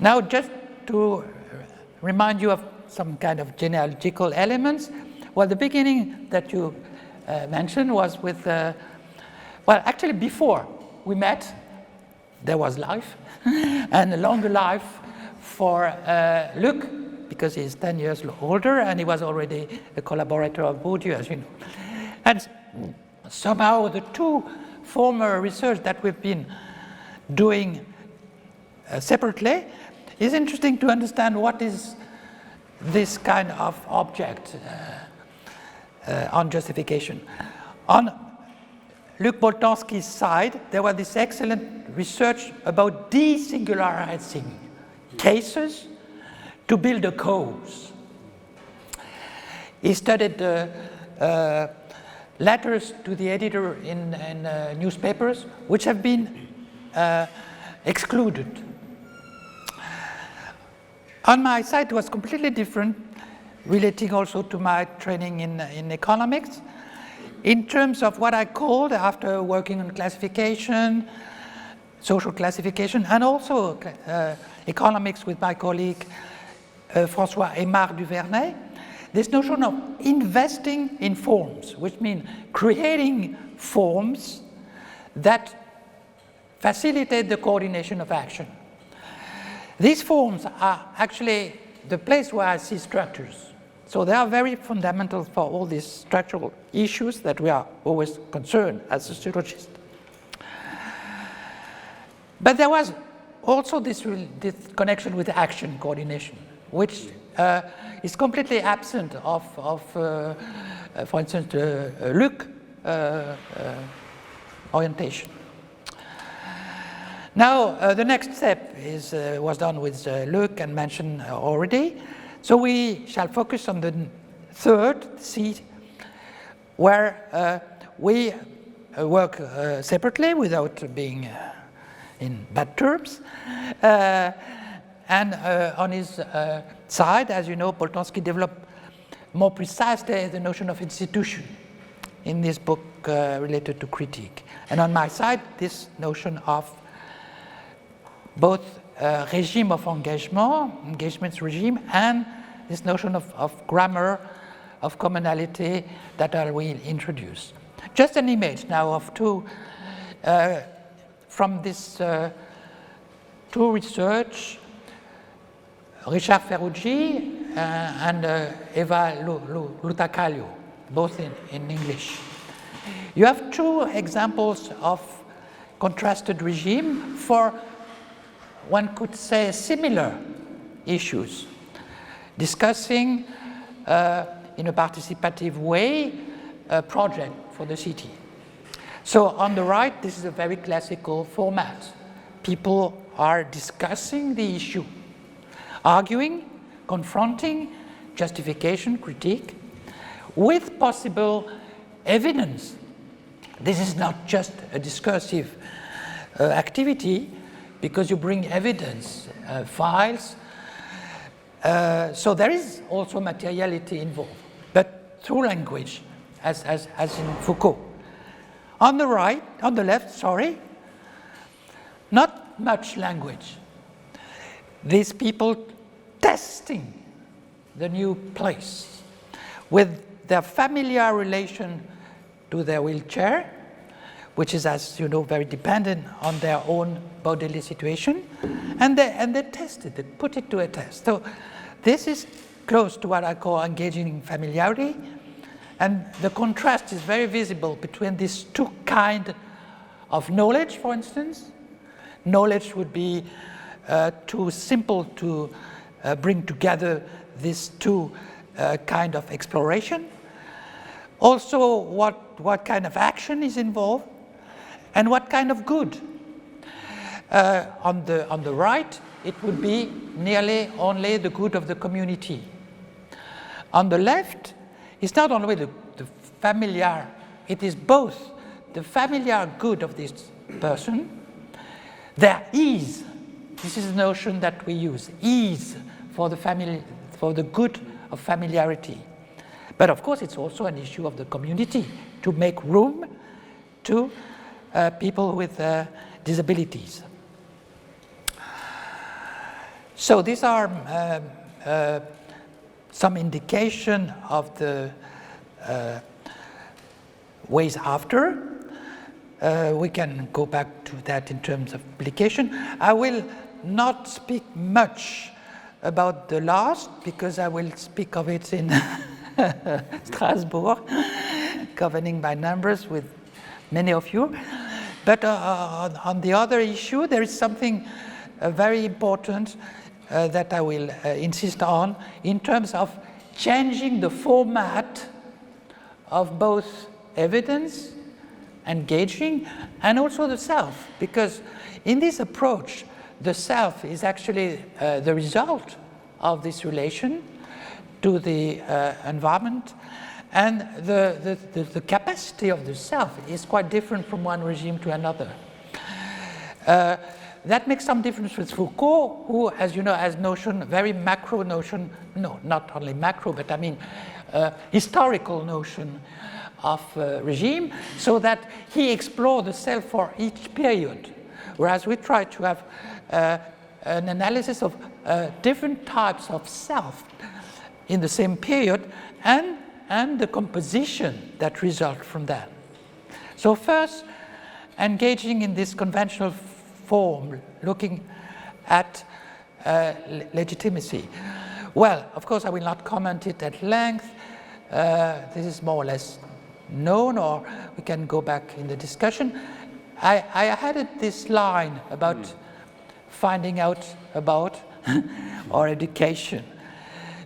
Now, just to remind you of some kind of genealogical elements, well, the beginning that you mentioned was with, well, actually before we met, there was life, and a longer life for Luc, because he's 10 years older, and he was already a collaborator of Bourdieu, as you know. And somehow the two former research that we've been doing separately is interesting to understand what is this kind of object on justification. On Luc Boltanski's side, there was this excellent research about desingularizing cases to build a cause. He studied the letters to the editor in newspapers, which have been excluded. On my side, it was completely different, relating also to my training in economics, in terms of what I called, after working on classification, social classification, and also economics with my colleague François Aymar Duvernay, this notion of investing in forms, which means creating forms that facilitate the coordination of action. These forms are actually the place where I see structures. So they are very fundamental for all these structural issues that we are always concerned as sociologists. But there was also this connection with action coordination, which is completely absent of for instance, Luc orientation. Now, the next step was done with Luc and mentioned already. So we shall focus on the third C, where we work separately without being in bad terms. And on his side, as you know, Boltanski developed more precisely the notion of institution in this book related to critique. And on my side, this notion of both regime of engagements regime, and this notion of grammar, of commonality that I will introduce. Just an image now of two, from this two research, Richard Ferrugi and Eva Lutacaglio, both in English. You have two examples of contrasted regime for, one could say, similar issues, discussing in a participative way a project for the city. So on the right, this is a very classical format. People are discussing the issue, arguing, confronting, justification, critique, with possible evidence. This is not just a discursive activity, because you bring evidence, files. So there is also materiality involved, but through language, as in Foucault. On the right, on the left, sorry, not much language. These people testing the new place with their familiar relation to their wheelchair, which is, as you know, very dependent on their own bodily situation, and they test it, they put it to a test. So this is close to what I call engaging in familiarity, and the contrast is very visible between these two kinds of knowledge, for instance. Knowledge would be too simple to bring together these two kind of exploration. Also, what kind of action is involved, and what kind of good. On the right, it would be nearly only the good of the community. On the left, it's not only the familiar, it is both the familiar good of this person, their ease. This is the notion that we use, ease for the family, for the good of familiarity. But of course, it's also an issue of the community to make room to people with disabilities. So these are some indication of the ways after. We can go back to that in terms of application. I will not speak much about the last because I will speak of it in Strasbourg, governing by numbers with many of you. But on the other issue, there is something very important that I will insist on in terms of changing the format of both evidence, engaging, and also the self. Because in this approach, the self is actually the result of this relation to the environment, and the capacity of the self is quite different from one regime to another. That makes some difference with Foucault, who, as you know, has notion, very macro notion, no, not only macro, but I mean historical notion of regime, so that he explored the self for each period, whereas we try to have an analysis of different types of self in the same period and the composition that result from that. So first, engaging in this conventional form, looking at legitimacy. Well, of course, I will not comment it at length. This is more or less known, or we can go back in the discussion. I added this line about finding out about our education,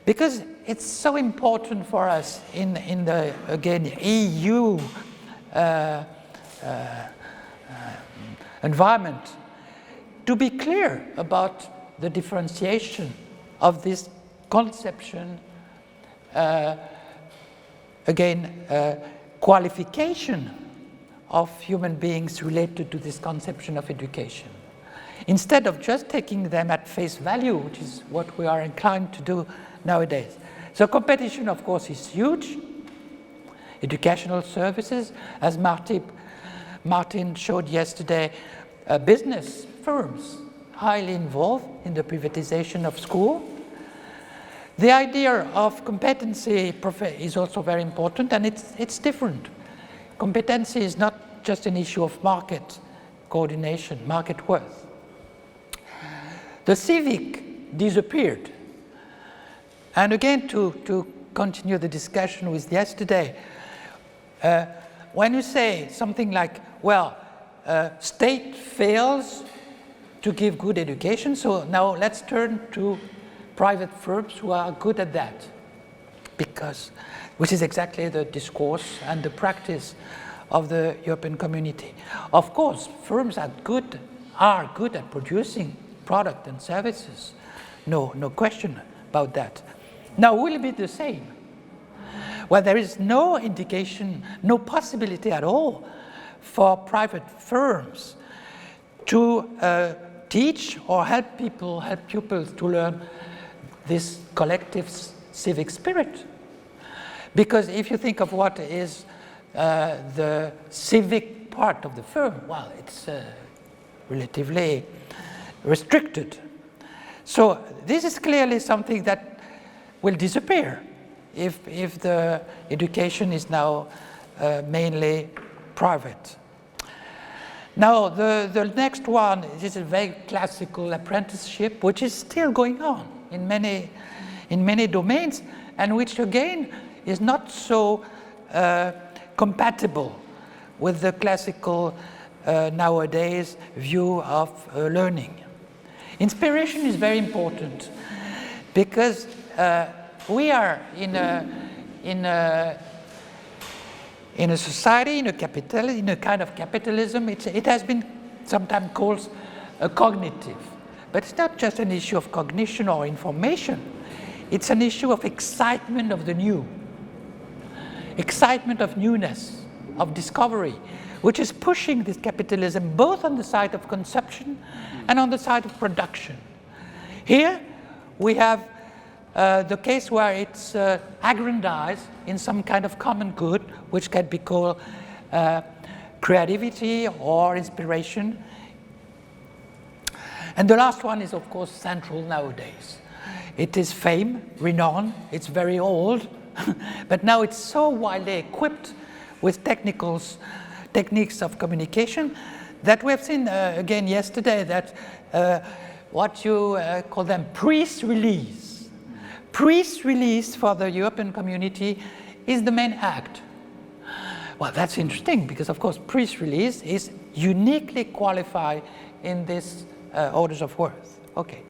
because it's so important for us in the, again, EU environment to be clear about the differentiation of this conception, qualification of human beings related to this conception of education, instead of just taking them at face value, which is what we are inclined to do nowadays. So competition, of course, is huge. Educational services, as Martin showed yesterday, business firms highly involved in the privatization of school. The idea of competency is also very important, and it's different. Competency is not just an issue of market coordination, market worth. The civic disappeared. And again, to continue the discussion with yesterday, when you say something like, well, state fails to give good education, so now let's turn to private firms who are good at that, which is exactly the discourse and the practice of the European community. Of course, firms are good at producing product and services. No question about that. Now, will it be the same? Well, there is no indication, no possibility at all for private firms to teach or help pupils to learn this collective civic spirit. Because if you think of what is the civic part of the firm, well, it's relatively restricted. So this is clearly something that will disappear if the education is now mainly private. Now, the next one, this is a very classical apprenticeship, which is still going on in many domains, and which again is not so compatible with the classical nowadays view of learning. Inspiration is very important because we are in a society, in a kind of capitalism. It has been sometimes called a cognitive, but it's not just an issue of cognition or information. It's an issue of excitement of the new, excitement of newness, of discovery, which is pushing this capitalism both on the side of consumption and on the side of production. Here we have the case where it's aggrandized in some kind of common good, which can be called creativity or inspiration. And the last one is, of course, central nowadays. It is fame, renown, it's very old, but now it's so widely equipped with techniques of communication that we have seen again yesterday that what you call them press release for the European community is the main act. Well, that's interesting because, of course, press release is uniquely qualified in this orders of worth. Okay.